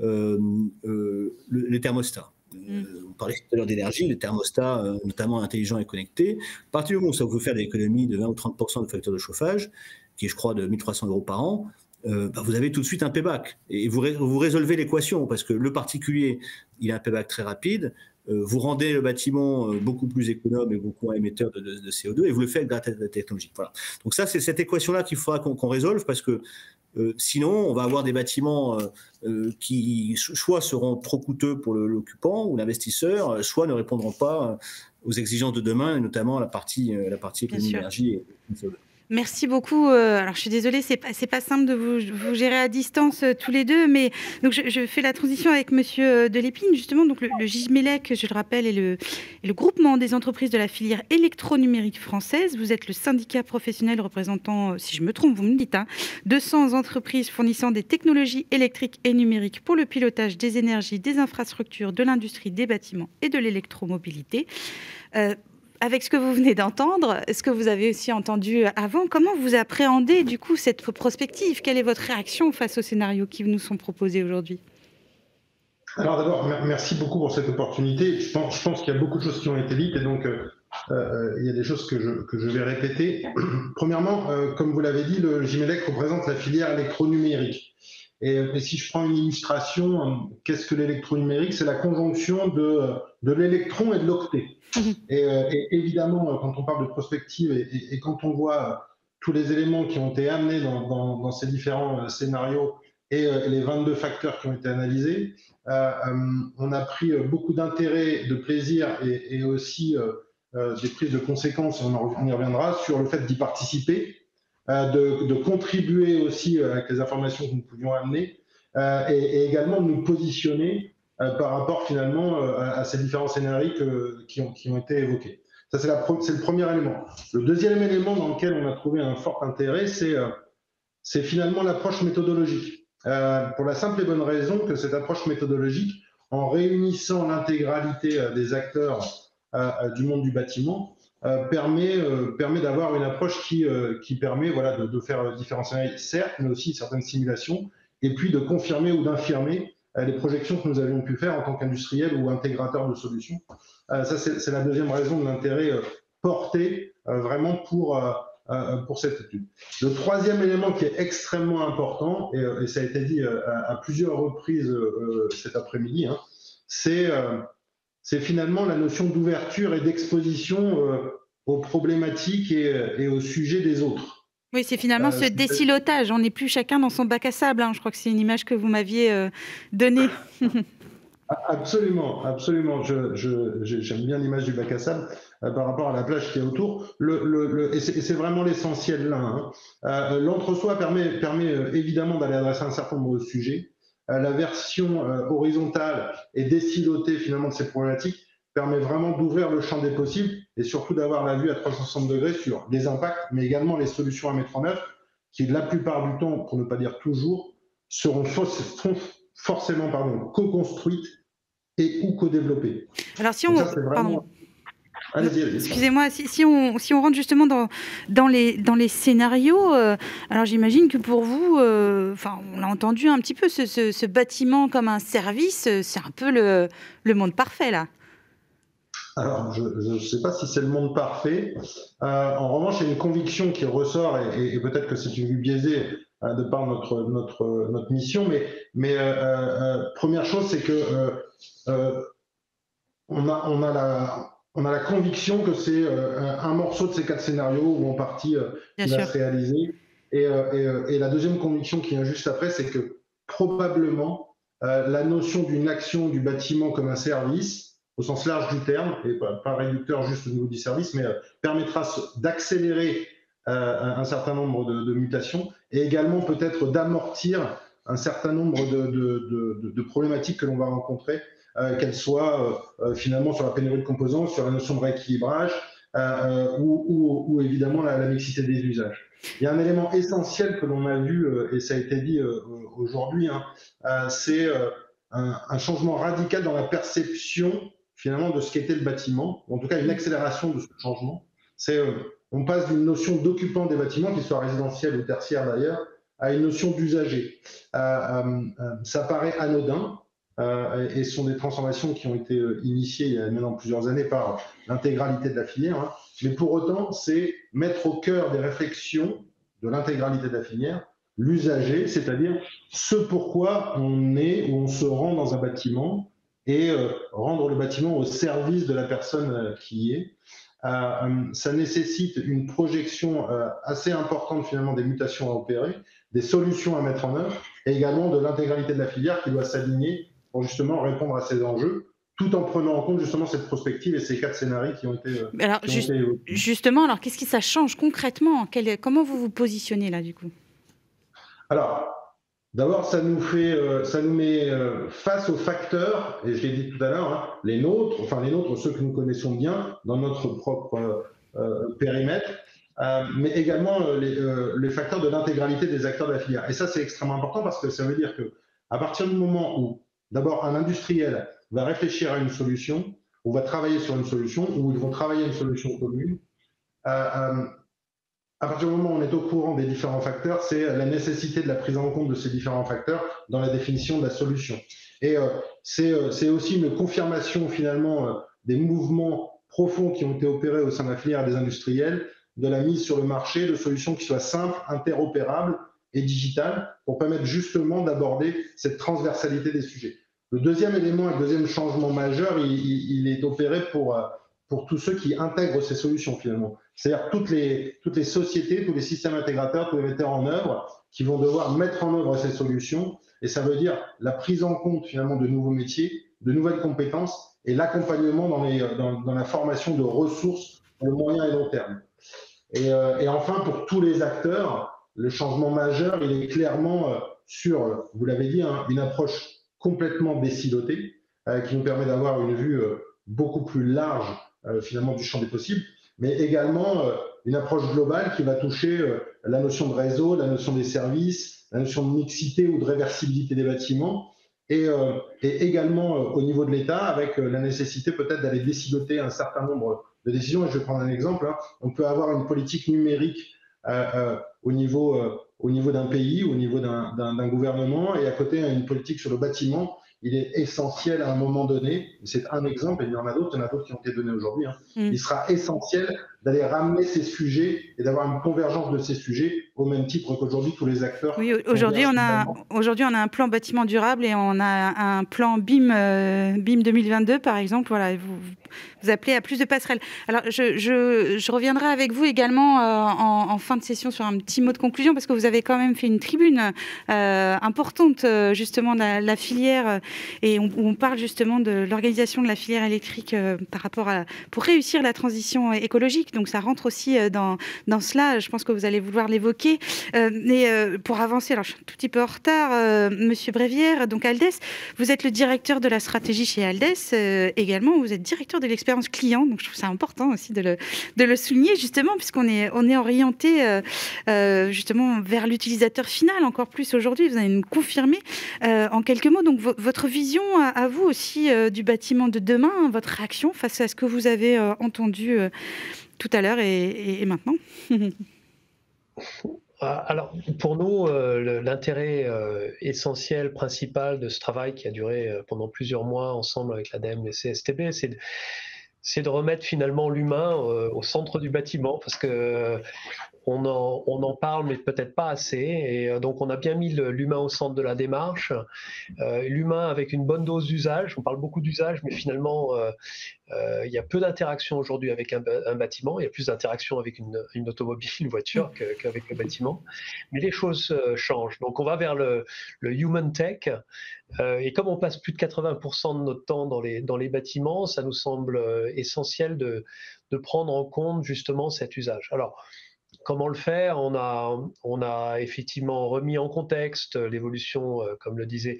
les thermostats. On parlait tout à l'heure d'énergie, les thermostats, notamment intelligents et connectés. À partir du moment où ça vous fait des économies de 20 ou 30% de facture de chauffage, qui est, je crois, de 1 300 € par an, vous avez tout de suite un payback. Et vous résolvez l'équation, parce que le particulier, il a un payback très rapide, vous rendez le bâtiment beaucoup plus économe et beaucoup moins émetteur de CO2, et vous le faites grâce à la technologie. Voilà. Donc ça, c'est cette équation-là qu'il faudra qu'on résolve, parce que sinon, on va avoir des bâtiments qui soit seront trop coûteux pour l'occupant ou l'investisseur, soit ne répondront pas aux exigences de demain, et notamment la partie économie d'énergie et CO2. Merci beaucoup. Alors, je suis désolée, c'est pas simple de vous gérer à distance tous les deux, mais donc je fais la transition avec Monsieur Delépine, justement. Donc, le GIJMELEC, je le rappelle, est le groupement des entreprises de la filière électronumérique française. Vous êtes le syndicat professionnel représentant, si je me trompe, vous me dites, 200 entreprises fournissant des technologies électriques et numériques pour le pilotage des énergies, des infrastructures, de l'industrie, des bâtiments et de l'électromobilité. Avec ce que vous venez d'entendre, ce que vous avez aussi entendu avant, comment vous appréhendez du coup cette prospective? Quelle est votre réaction face aux scénarios qui nous sont proposés aujourd'hui? Alors d'abord, merci beaucoup pour cette opportunité. Je pense qu'il y a beaucoup de choses qui ont été dites, et donc il y a des choses que je vais répéter. Premièrement, comme vous l'avez dit, le GIJMELEC représente la filière électronumérique. Et si je prends une illustration, qu'est-ce que l'électronumérique? C'est la conjonction de l'électron et de l'octet. Et évidemment, quand on parle de prospective et quand on voit tous les éléments qui ont été amenés dans ces différents scénarios et les 22 facteurs qui ont été analysés, on a pris beaucoup d'intérêt, de plaisir et aussi des prises de conséquences, on y reviendra, sur le fait d'y participer. de contribuer aussi avec les informations que nous pouvions amener et également de nous positionner par rapport finalement à ces différents scénarios qui ont été évoqués. Ça, c'est le premier élément. Le deuxième élément dans lequel on a trouvé un fort intérêt, c'est finalement l'approche méthodologique. Pour la simple et bonne raison que cette approche méthodologique, en réunissant l'intégralité des acteurs du monde du bâtiment, permet d'avoir une approche qui permet de faire différents scénarios, certes, mais aussi certaines simulations, et puis de confirmer ou d'infirmer les projections que nous avions pu faire en tant qu'industriels ou intégrateurs de solutions. Ça, c'est la deuxième raison de l'intérêt porté vraiment pour cette étude. Le troisième élément qui est extrêmement important, et ça a été dit à plusieurs reprises cet après-midi, hein, c'est finalement la notion d'ouverture et d'exposition aux problématiques et aux sujets des autres. Oui, c'est finalement ce désilotage. On n'est plus chacun dans son bac à sable. Hein. Je crois que c'est une image que vous m'aviez donnée. Absolument, absolument. J'aime bien l'image du bac à sable par rapport à la plage qui est autour. Et c'est vraiment l'essentiel là. Hein. L'entre-soi permet évidemment d'aller adresser un certain nombre de sujets. La version horizontale et désilotée finalement de ces problématiques permet vraiment d'ouvrir le champ des possibles et surtout d'avoir la vue à 360 degrés sur les impacts, mais également les solutions à mettre en œuvre, qui la plupart du temps, pour ne pas dire toujours, seront forcément co-construites et ou co-développées. Alors si on... Donc ça, c'est vraiment... Allez-y. Excusez-moi, si on rentre justement dans les scénarios, alors j'imagine que pour vous, on l'a entendu un petit peu, ce bâtiment comme un service, c'est un peu le monde parfait là. Alors, je ne sais pas si c'est le monde parfait. En revanche, il y a une conviction qui ressort, et peut-être que c'est une vue biaisée de par notre mission, mais première chose, c'est que on a la conviction que c'est un morceau de ces 4 scénarios ou en partie qui va se réaliser. Et la deuxième conviction qui vient juste après, c'est que probablement la notion d'une action du bâtiment comme un service, au sens large du terme, et pas réducteur juste au niveau du service, mais permettra d'accélérer un certain nombre de mutations et également peut-être d'amortir un certain nombre de problématiques que l'on va rencontrer, qu'elles soient finalement sur la pénurie de composants, sur la notion de rééquilibrage ou évidemment la mixité des usages. Il y a un élément essentiel que l'on a vu, et ça a été dit aujourd'hui, hein, c'est un changement radical dans la perception finalement de ce qu'était le bâtiment, ou en tout cas une accélération de ce changement. On passe d'une notion d'occupant des bâtiments, qu'ils soient résidentiels ou tertiaires d'ailleurs, à une notion d'usager. Ça paraît anodin, et ce sont des transformations qui ont été initiées il y a maintenant plusieurs années par l'intégralité de la filière, hein. Mais pour autant, c'est mettre au cœur des réflexions de l'intégralité de la filière l'usager, c'est-à-dire ce pourquoi on est ou on se rend dans un bâtiment, et rendre le bâtiment au service de la personne qui y est. Ça nécessite une projection assez importante finalement des mutations à opérer, des solutions à mettre en œuvre, et également de l'intégralité de la filière qui doit s'aligner pour justement répondre à ces enjeux, tout en prenant en compte justement cette prospective et ces 4 scénarios qui ont été... Alors, justement, alors qu'est-ce que ça change concrètement? Comment vous vous positionnez là du coup? Alors, d'abord, ça nous met face aux facteurs, et je l'ai dit tout à l'heure, hein, les nôtres, ceux que nous connaissons bien dans notre propre périmètre, mais également les facteurs de l'intégralité des acteurs de la filière. Et ça, c'est extrêmement important parce que ça veut dire qu'à partir du moment où, d'abord, un industriel va réfléchir à une solution, ou va travailler sur une solution, ou ils vont travailler une solution commune, à partir du moment où on est au courant des différents facteurs, c'est la nécessité de la prise en compte de ces différents facteurs dans la définition de la solution. Et c'est aussi une confirmation finalement des mouvements profonds qui ont été opérés au sein de la filière des industriels, de la mise sur le marché de solutions qui soient simples, interopérables et digitales pour permettre justement d'aborder cette transversalité des sujets. Le deuxième élément et le deuxième changement majeur, il est opéré pour tous ceux qui intègrent ces solutions finalement. C'est-à-dire toutes les sociétés, tous les systèmes intégrateurs, tous les metteurs en œuvre qui vont devoir mettre en œuvre ces solutions. Et ça veut dire la prise en compte finalement de nouveaux métiers, de nouvelles compétences et l'accompagnement dans la formation de ressources pour le moyen et long terme. Et enfin, pour tous les acteurs, le changement majeur, il est clairement sur, vous l'avez dit, hein, une approche complètement décilotée, qui nous permet d'avoir une vue beaucoup plus large finalement du champ des possibles, mais également une approche globale qui va toucher la notion de réseau, la notion des services, la notion de mixité ou de réversibilité des bâtiments, et également au niveau de l'État, avec la nécessité peut-être d'aller déciloter un certain nombre de décisions. Et je vais prendre un exemple, hein. On peut avoir une politique numérique au niveau d'un pays, au niveau d'un gouvernement, et à côté une politique sur le bâtiment. Il est essentiel à un moment donné, c'est un exemple, et il y en a d'autres qui ont été donnés aujourd'hui, hein. Il sera essentiel d'aller ramener ces sujets et d'avoir une convergence de ces sujets au même titre qu'aujourd'hui tous les acteurs. Oui, aujourd'hui on a un plan bâtiment durable et on a un plan BIM 2022 par exemple. Voilà, vous appelez à plus de passerelles. Alors je reviendrai avec vous également en fin de session sur un petit mot de conclusion, parce que vous avez quand même fait une tribune importante justement de la filière, et on parle justement de l'organisation de la filière électrique par rapport pour réussir la transition écologique. Donc ça rentre aussi dans cela. Je pense que vous allez vouloir l'évoquer. Mais pour avancer, alors je suis un tout petit peu en retard, Monsieur Brévière, donc Aldes, vous êtes le directeur de la stratégie chez Aldes, également vous êtes directeur de l'expérience client, donc je trouve ça important aussi de le souligner, justement, puisqu'on est orienté justement vers l'utilisateur final encore plus aujourd'hui. Vous allez nous confirmer en quelques mots donc votre vision à vous aussi du bâtiment de demain, votre réaction face à ce que vous avez entendu tout à l'heure et maintenant. Alors, pour nous, l'intérêt essentiel, principal de ce travail qui a duré pendant plusieurs mois ensemble avec l'ADEME et CSTB, c'est de remettre finalement l'humain au centre du bâtiment, parce que on en parle, mais peut-être pas assez. Et donc, on a bien mis l'humain au centre de la démarche. L'humain avec une bonne dose d'usage. On parle beaucoup d'usage, mais finalement, il y a peu d'interaction aujourd'hui avec un bâtiment. Il y a plus d'interaction avec une automobile, une voiture qu'avec le bâtiment. Mais les choses changent. Donc, on va vers le human tech. Et comme on passe plus de 80% de notre temps dans les bâtiments, ça nous semble essentiel de prendre en compte justement cet usage. Alors, comment le faire ? On a effectivement remis en contexte l'évolution, comme le disait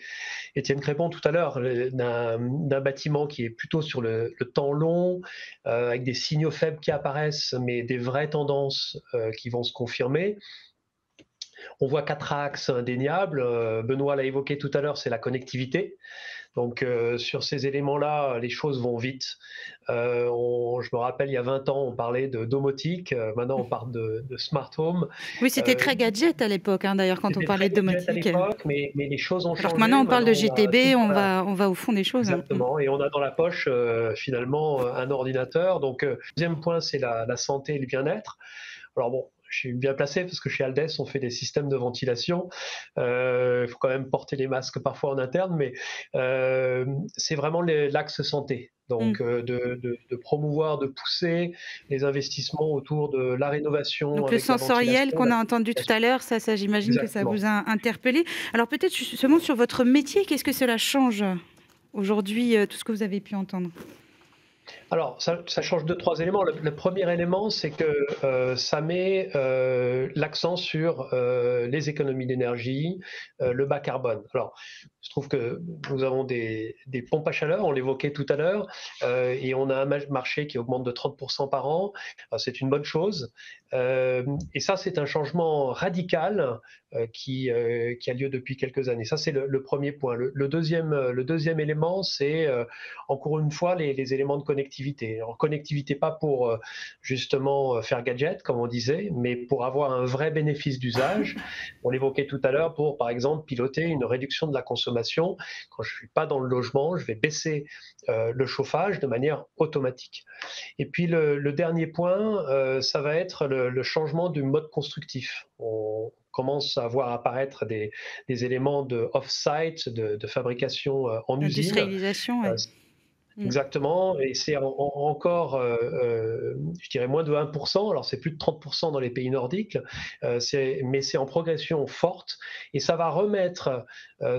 Étienne Crépon tout à l'heure, d'un bâtiment qui est plutôt sur le temps long, avec des signaux faibles qui apparaissent, mais des vraies tendances qui vont se confirmer. On voit 4 axes indéniables. Benoît l'a évoqué tout à l'heure, c'est la connectivité. Donc, sur ces éléments-là, les choses vont vite. Je me rappelle, il y a 20 ans, on parlait de domotique. Maintenant, on parle de smart home. Oui, c'était très gadget à l'époque, hein, d'ailleurs, quand on parlait de domotique. À l'époque, mais les choses ont changé. Alors maintenant, on parle de GTB, on va au fond des choses. Exactement. Hein. Et on a dans la poche, finalement, un ordinateur. Donc, deuxième point, c'est la santé et le bien-être. Alors bon, je suis bien placé parce que chez Aldes, on fait des systèmes de ventilation. Il faut quand même porter les masques parfois en interne, mais c'est vraiment l'axe santé. Donc, de promouvoir, de pousser les investissements autour de la rénovation. Donc, le sensoriel qu'on a entendu tout à l'heure, ça j'imagine Exactement. Que ça vous a interpellé. Alors, peut-être justement sur votre métier, qu'est-ce que cela change aujourd'hui, tout ce que vous avez pu entendre ? Alors, ça change 2-3 éléments. Le premier élément, c'est que ça met l'accent sur les économies d'énergie, le bas carbone. Alors, je trouve que nous avons des pompes à chaleur, on l'évoquait tout à l'heure, et on a un marché qui augmente de 30% par an. C'est une bonne chose. Et ça, c'est un changement radical qui a lieu depuis quelques années. Ça, c'est le premier point. Le deuxième élément, c'est encore une fois les éléments de connectivité. Alors, connectivité pas pour justement faire gadget, comme on disait, mais pour avoir un vrai bénéfice d'usage. On l'évoquait tout à l'heure pour, par exemple, piloter une réduction de la consommation. Quand je ne suis pas dans le logement, je vais baisser le chauffage de manière automatique. Et puis, le dernier point, ça va être le changement du mode constructif. On commence à voir apparaître des éléments de off-site, de fabrication en usine. Industrialisation, Exactement, et c'est encore, je dirais, moins de 1%, alors c'est plus de 30% dans les pays nordiques, mais c'est en progression forte, et ça va remettre,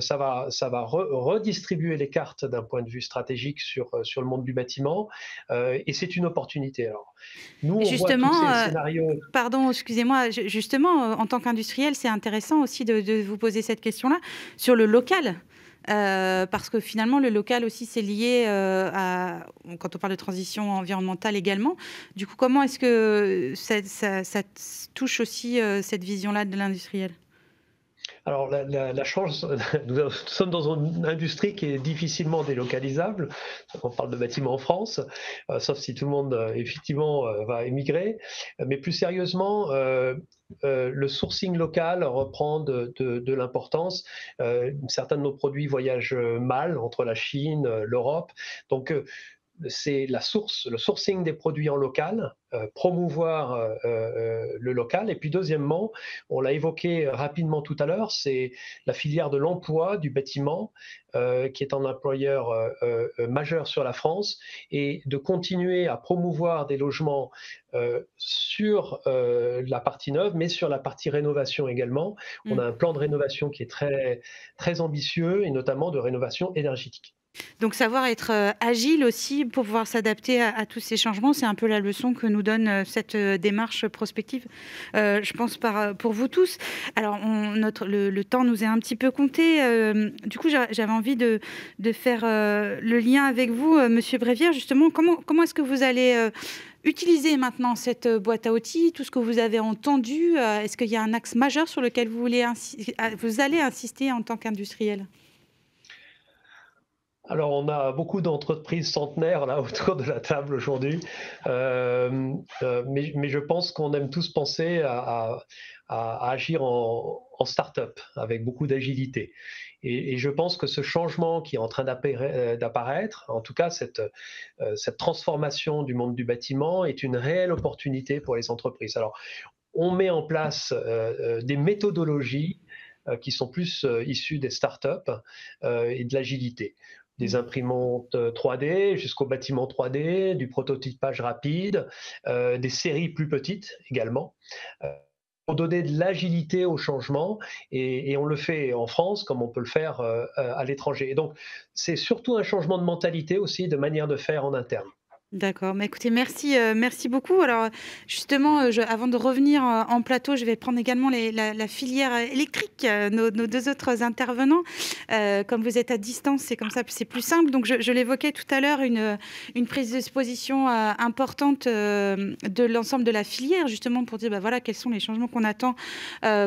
ça va redistribuer les cartes d'un point de vue stratégique sur le monde du bâtiment, et c'est une opportunité. Alors, nous, on voit tous ces scénarios. Pardon, excusez-moi, justement, en tant qu'industriel, c'est intéressant aussi de vous poser cette question-là sur le local. Parce que finalement, le local aussi, c'est lié quand on parle de transition environnementale également. Du coup, comment est-ce que ça touche aussi cette vision-là de l'industriel ? Alors, la chance, nous sommes dans une industrie qui est difficilement délocalisable. On parle de bâtiments en France, sauf si tout le monde, effectivement, va émigrer. Mais plus sérieusement, le sourcing local reprend de l'importance. Certains de nos produits voyagent mal entre la Chine, l'Europe. Donc, c'est le sourcing des produits en local, promouvoir le local. Et puis deuxièmement, on l'a évoqué rapidement tout à l'heure, c'est la filière de l'emploi du bâtiment qui est un employeur majeur sur la France, et de continuer à promouvoir des logements sur la partie neuve, mais sur la partie rénovation également. On a un plan de rénovation qui est très, très ambitieux, et notamment de rénovation énergétique. Donc savoir être agile aussi pour pouvoir s'adapter à tous ces changements, c'est un peu la leçon que nous donne cette démarche prospective, je pense, pour vous tous. Alors le temps nous est un petit peu compté. Du coup, j'avais envie de faire le lien avec vous, Monsieur Brévière, justement. Comment est-ce que vous allez utiliser maintenant cette boîte à outils, tout ce que vous avez entendu? Est-ce qu'il y a un axe majeur sur lequel vous allez insister en tant qu'industriel ? Alors, on a beaucoup d'entreprises centenaires là autour de la table aujourd'hui, mais je pense qu'on aime tous penser à agir en start-up avec beaucoup d'agilité. Et je pense que ce changement qui est en train d'apparaître, en tout cas cette transformation du monde du bâtiment, est une réelle opportunité pour les entreprises. Alors, on met en place des méthodologies qui sont plus issues des start-up et de l'agilité. Des imprimantes 3D jusqu'au bâtiment 3D, du prototypage rapide, des séries plus petites également, pour donner de l'agilité au changement, et on le fait en France comme on peut le faire à l'étranger. Et donc, c'est surtout un changement de mentalité aussi, de manière de faire en interne. D'accord, mais écoutez, merci beaucoup. Alors justement, avant de revenir en plateau, je vais prendre également la filière électrique, nos deux autres intervenants. Comme vous êtes à distance, c'est comme ça, c'est plus simple. Donc je l'évoquais tout à l'heure, une prise de position importante de l'ensemble de la filière, justement pour dire voilà, quels sont les changements qu'on attend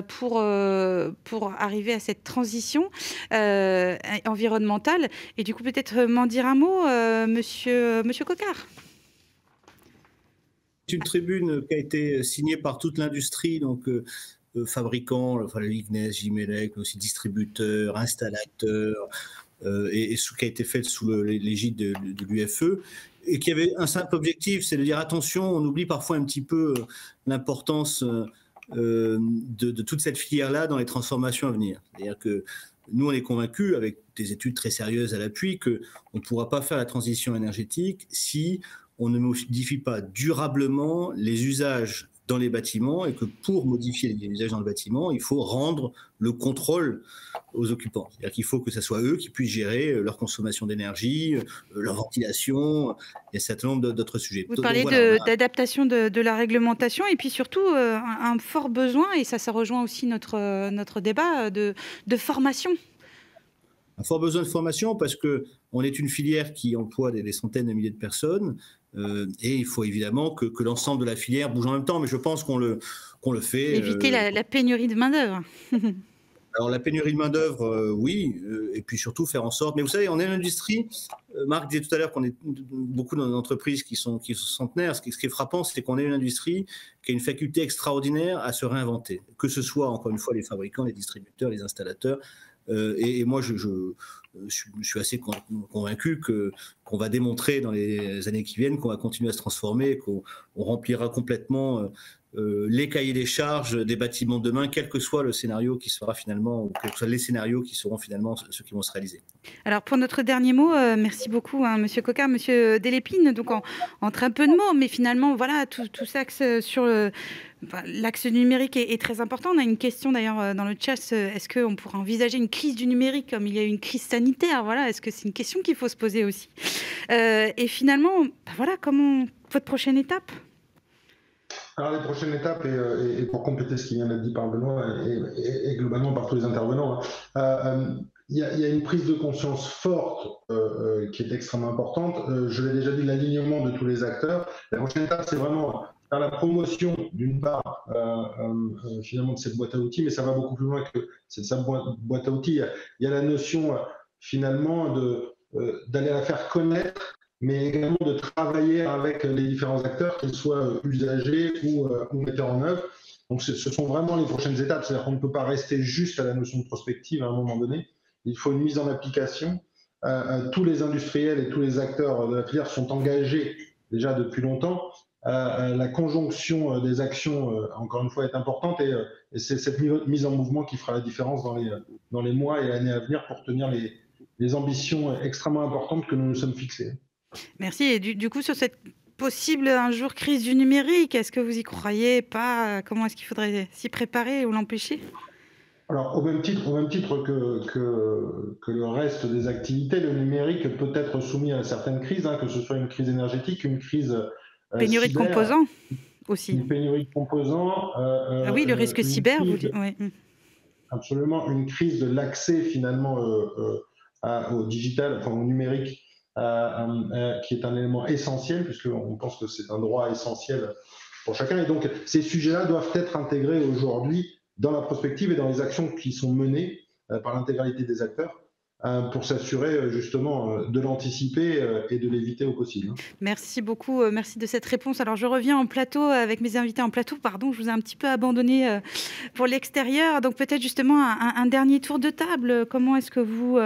pour arriver à cette transition environnementale. Et du coup, peut-être m'en dire un mot, Monsieur Coquart. C'est une tribune qui a été signée par toute l'industrie, donc fabricants, enfin Ignes, Jimelec, mais aussi distributeurs, installateurs, et qui a été faite sous l'égide de l'UFE, et qui avait un simple objectif, c'est de dire attention, on oublie parfois un petit peu l'importance de toute cette filière-là dans les transformations à venir. C'est-à-dire que nous, on est convaincus, avec des études très sérieuses à l'appui, qu'on ne pourra pas faire la transition énergétique si on ne modifie pas durablement les usages dans les bâtiments, et que pour modifier les usages dans le bâtiment, il faut rendre le contrôle aux occupants. C'est-à-dire qu'il faut que ce soit eux qui puissent gérer leur consommation d'énergie, leur ventilation, et un certain nombre d'autres sujets. Vous parlez d'adaptation de la réglementation, et puis surtout un fort besoin, et ça rejoint aussi notre débat de formation. Un fort besoin de formation parce qu'on est une filière qui emploie des centaines de milliers de personnes, et il faut évidemment que l'ensemble de la filière bouge en même temps, mais je pense qu'on le fait. Éviter la pénurie de main-d'œuvre. Alors la pénurie de main-d'œuvre, oui, et puis surtout faire en sorte. Mais vous savez, on est une industrie. Marc disait tout à l'heure qu'on est beaucoup dans des entreprises qui sont centenaires. Ce qui est frappant, c'est qu'on est une industrie qui a une faculté extraordinaire à se réinventer, que ce soit encore une fois les fabricants, les distributeurs, les installateurs. Et moi, je suis assez convaincu qu'on va démontrer dans les années qui viennent qu'on va continuer à se transformer, qu'on remplira complètement les cahiers des charges des bâtiments de demain, quel que soit le scénario qui sera finalement, ou quels que soient les scénarios qui seront finalement ceux qui vont se réaliser. Alors pour notre dernier mot, merci beaucoup, Monsieur Coquart, Monsieur Delépine. Donc entre un peu de mots, mais finalement voilà, tout s'axe sur l'axe numérique est très important. On a une question d'ailleurs dans le chat. Est-ce qu'on pourrait envisager une crise du numérique comme il y a eu une crise sanitaire? Voilà, est-ce que c'est une question qu'il faut se poser aussi? Et finalement, voilà, comment votre prochaine étape? Alors, les prochaines étapes, et pour compléter ce qui vient d'être dit par Benoît et globalement par tous les intervenants, il y a une prise de conscience forte qui est extrêmement importante. Je l'ai déjà dit, l'alignement de tous les acteurs. La prochaine étape, c'est vraiment faire la promotion, d'une part, finalement, de cette boîte à outils, mais ça va beaucoup plus loin que cette boîte à outils. Il y a la notion, finalement, d'aller la faire connaître, mais également de travailler avec les différents acteurs, qu'ils soient usagers ou metteurs en œuvre. Donc, ce sont vraiment les prochaines étapes. C'est-à-dire qu'on ne peut pas rester juste à la notion de prospective à un moment donné. Il faut une mise en application. Tous les industriels et tous les acteurs de la filière sont engagés déjà depuis longtemps. La conjonction des actions, encore une fois, est importante et c'est cette mise en mouvement qui fera la différence dans les mois et l'année à venir pour tenir les ambitions extrêmement importantes que nous nous sommes fixées. Merci. Et du coup, sur cette possible un jour crise du numérique, est-ce que vous y croyez pas? Comment est-ce qu'il faudrait s'y préparer ou l'empêcher? Alors, au même titre que le reste des activités, le numérique peut être soumis à certaines crises, que ce soit une crise énergétique, une crise pénurie cyber, de composants aussi. Une pénurie de composants. Ah oui, le risque cyber, vous dites. Oui. Absolument, une crise de l'accès finalement au digital, enfin au numérique. Qui est un élément essentiel, puisqu'on pense que c'est un droit essentiel pour chacun. Et donc, ces sujets-là doivent être intégrés aujourd'hui dans la prospective et dans les actions qui sont menées par l'intégralité des acteurs pour s'assurer justement de l'anticiper et de l'éviter au possible. Merci beaucoup, merci de cette réponse. Alors je reviens en plateau avec mes invités en plateau, pardon, je vous ai un petit peu abandonné pour l'extérieur, donc peut-être justement un dernier tour de table. Comment est-ce que vous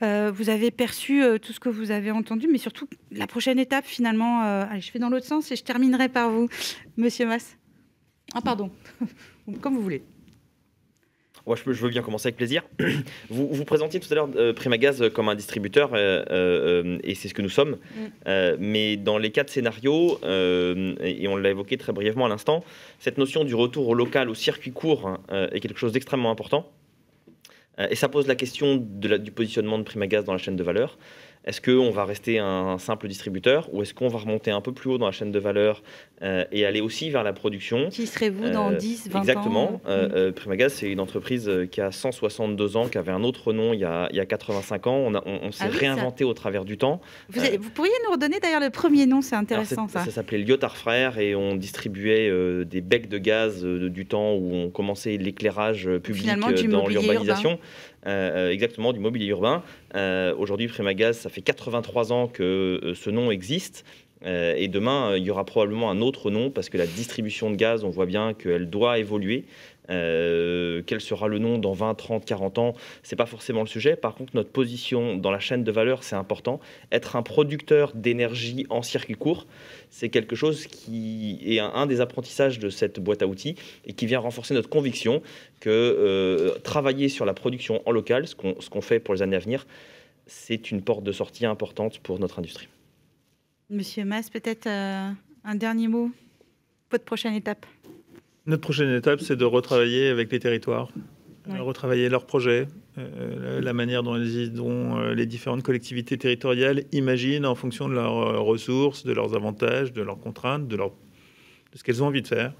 avez perçu tout ce que vous avez entendu, mais surtout la prochaine étape finalement, allez, je fais dans l'autre sens et je terminerai par vous, Monsieur Mas. Ah pardon, comme vous voulez. Ouais, je veux bien commencer avec plaisir. Vous présentiez tout à l'heure Primagaz comme un distributeur, et c'est ce que nous sommes. Mais dans les 4 scénarios, et on l'a évoqué très brièvement à l'instant, cette notion du retour au local, au circuit court, est quelque chose d'extrêmement important. Et ça pose la question du positionnement de Primagaz dans la chaîne de valeur. Est-ce qu'on va rester un simple distributeur ou est-ce qu'on va remonter un peu plus haut dans la chaîne de valeur et aller aussi vers la production? Qui serez-vous dans 10, 20 exactement. ans? Primagaz, c'est une entreprise qui a 162 ans, qui avait un autre nom il y a 85 ans. On s'est réinventé au travers du temps. Vous pourriez nous redonner d'ailleurs le premier nom, c'est intéressant. Ça s'appelait Lyotard Frères et on distribuait des becs de gaz du temps où on commençait l'éclairage public dans l'urbanisation. Exactement, du mobilier urbain. Aujourd'hui, Primagaz, ça fait 83 ans que ce nom existe. Et demain, il y aura probablement un autre nom parce que la distribution de gaz, on voit bien qu'elle doit évoluer. Quel sera le nom dans 20, 30, 40 ans, c'est pas forcément le sujet. Par contre, notre position dans la chaîne de valeur, c'est important. Être un producteur d'énergie en circuit court, c'est quelque chose qui est un des apprentissages de cette boîte à outils et qui vient renforcer notre conviction que travailler sur la production en local, ce qu'on fait pour les années à venir, c'est une porte de sortie importante pour notre industrie. Monsieur Mas, peut-être un dernier mot, votre prochaine étape? Notre prochaine étape, c'est de retravailler avec les territoires, retravailler leurs projets, la manière dont les différentes collectivités territoriales imaginent en fonction de leurs ressources, de leurs avantages, de leurs contraintes, de ce qu'elles ont envie de faire,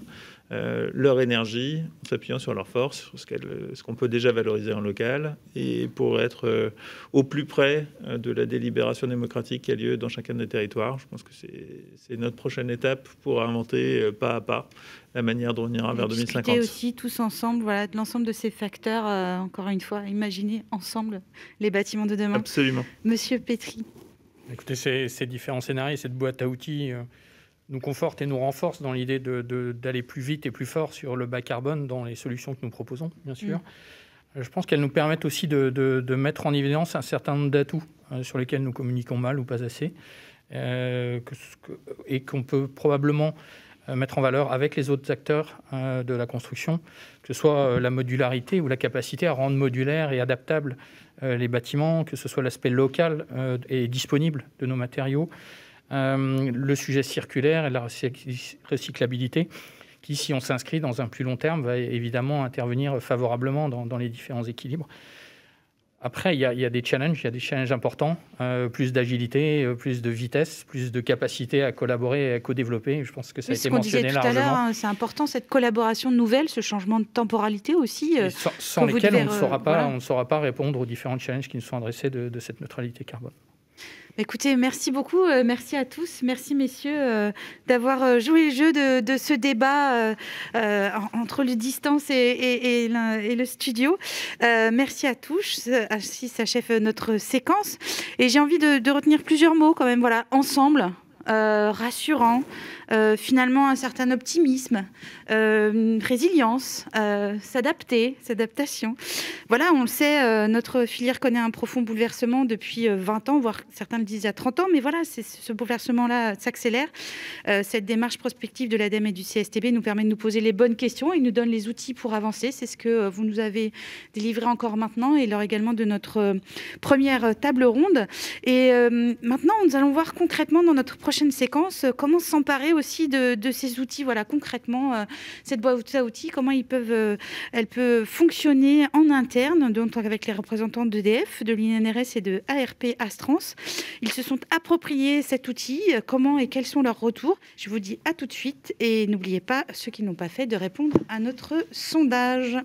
leur énergie, en s'appuyant sur leurs forces, sur ce qu'on peut déjà valoriser en local, et pour être au plus près de la délibération démocratique qui a lieu dans chacun des territoires. Je pense que c'est notre prochaine étape pour inventer pas à pas la manière dont on ira vers 2050. Discuter aussi tous ensemble, voilà, de l'ensemble de ces facteurs, encore une fois, imaginer ensemble les bâtiments de demain. Absolument. Monsieur Pétry. Écoutez, ces différents scénarios, cette boîte à outils nous conforte et nous renforce dans l'idée d'aller plus vite et plus fort sur le bas carbone dans les solutions que nous proposons, bien sûr. Je pense qu'elles nous permettent aussi de mettre en évidence un certain nombre d'atouts sur lesquels nous communiquons mal ou pas assez, et qu'on peut probablement mettre en valeur avec les autres acteurs de la construction, que ce soit la modularité ou la capacité à rendre modulaires et adaptables les bâtiments, que ce soit l'aspect local et disponible de nos matériaux, le sujet circulaire et la recyclabilité, qui, si on s'inscrit dans un plus long terme, va évidemment intervenir favorablement dans les différents équilibres. Après, il y a des challenges importants, plus d'agilité, plus de vitesse, plus de capacité à collaborer et à co-développer. Je pense que ça a été mentionné largement. Tout à l'heure, c'est important, cette collaboration nouvelle, ce changement de temporalité aussi. Sans lesquels on ne saura pas répondre aux différents challenges qui nous sont adressés de cette neutralité carbone. Écoutez, merci beaucoup, merci à tous, merci messieurs d'avoir joué le jeu de ce débat entre le distance et le studio. Merci à tous, ainsi s'achève notre séquence. Et j'ai envie de retenir plusieurs mots quand même, voilà, ensemble, rassurant, finalement un certain optimisme, résilience, s'adaptation. Voilà, on le sait, notre filière connaît un profond bouleversement depuis 20 ans, voire certains le disent à 30 ans, mais voilà, ce bouleversement-là s'accélère. Cette démarche prospective de l'ADEME et du CSTB nous permet de nous poser les bonnes questions et nous donne les outils pour avancer. C'est ce que vous nous avez délivré encore maintenant et lors également de notre première table ronde. Et maintenant, nous allons voir concrètement dans notre prochaine séquence comment s'emparer aussi de ces outils. Voilà, concrètement, cette boîte à outils, comment elle peut fonctionner en interne, donc avec les représentants d'EDF, de l'INRS et de ARP Astrans. Ils se sont appropriés cet outil, comment et quels sont leurs retours. Je vous dis à tout de suite et n'oubliez pas, ceux qui n'ont pas fait, de répondre à notre sondage.